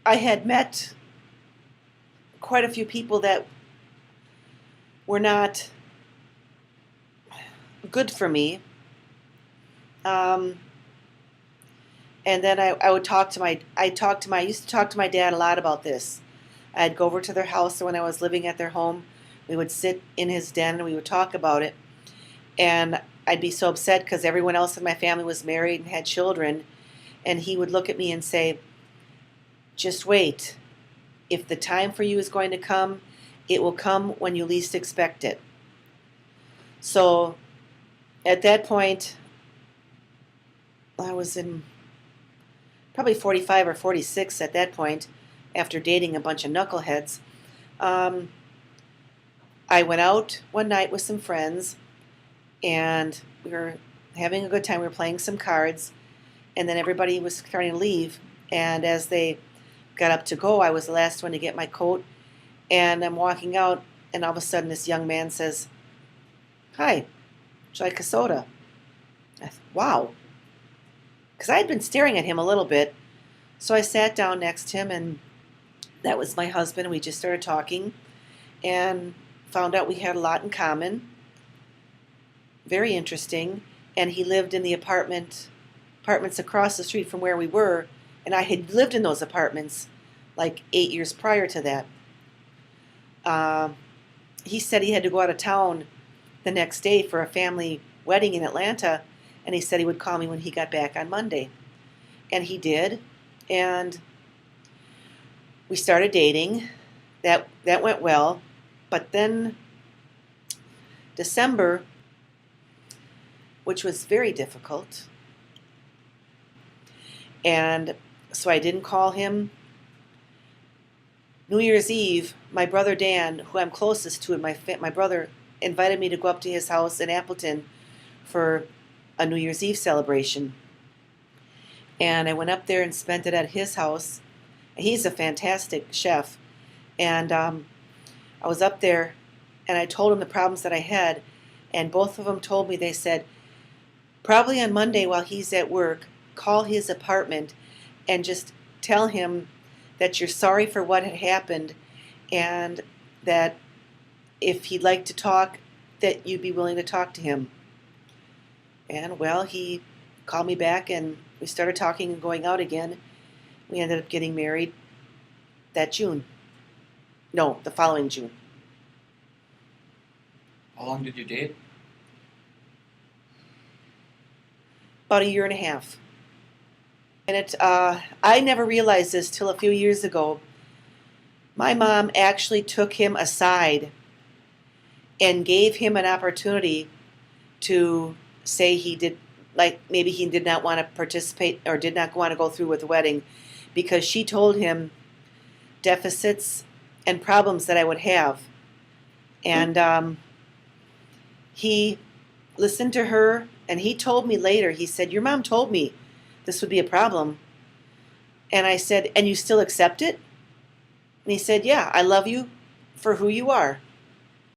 I had met quite a few people that were not good for me. Um, and then I would talk to I used to talk to my dad a lot about this. I'd go over to their house, or when I was living at their home, we would sit in his den and we would talk about it. And I'd be so upset because everyone else in my family was married and had children. And he would look at me and say, just wait. If the time for you is going to come, it will come when you least expect it. So at that point, I was in probably 45 or 46 at that point, after dating a bunch of knuckleheads. Um, I went out one night with some friends, and we were having a good time. We were playing some cards, and then everybody was starting to leave. And as they got up to go, I was the last one to get my coat, and I'm walking out, and all of a sudden this young man says, "Hi, would you like a soda?" I thought, wow. Because I had been staring at him a little bit. So I sat down next to him, and that was my husband, and we just started talking and found out we had a lot in common. Very interesting. And he lived in the apartments across the street from where we were, and I had lived in those apartments like 8 years prior to that. He said he had to go out of town the next day for a family wedding in Atlanta, and he said he would call me when he got back on Monday. And he did, and we started dating. That went well. But then December, which was very difficult, and so I didn't call him. New Year's Eve, my brother Dan, who I'm closest to, and my brother invited me to go up to his house in Appleton for a New Year's Eve celebration. And I went up there and spent it at his house. He's a fantastic chef. And I was up there, and I told him the problems that I had, and both of them told me, they said, probably on Monday while he's at work, call his apartment and just tell him that you're sorry for what had happened, and that if he'd like to talk, that you'd be willing to talk to him. And well, he called me back, and we started talking and going out again. We ended up getting married that June. No, the following June. How long did you date? About a year and a half. And I never realized this till a few years ago. My mom actually took him aside and gave him an opportunity to say he did, like maybe he did not want to participate or did not want to go through with the wedding, because she told him deficits and problems that I would have. And he listened to her, and he told me later, he said, your mom told me this would be a problem. And I said, and you still accept it? And he said, yeah, I love you for who you are.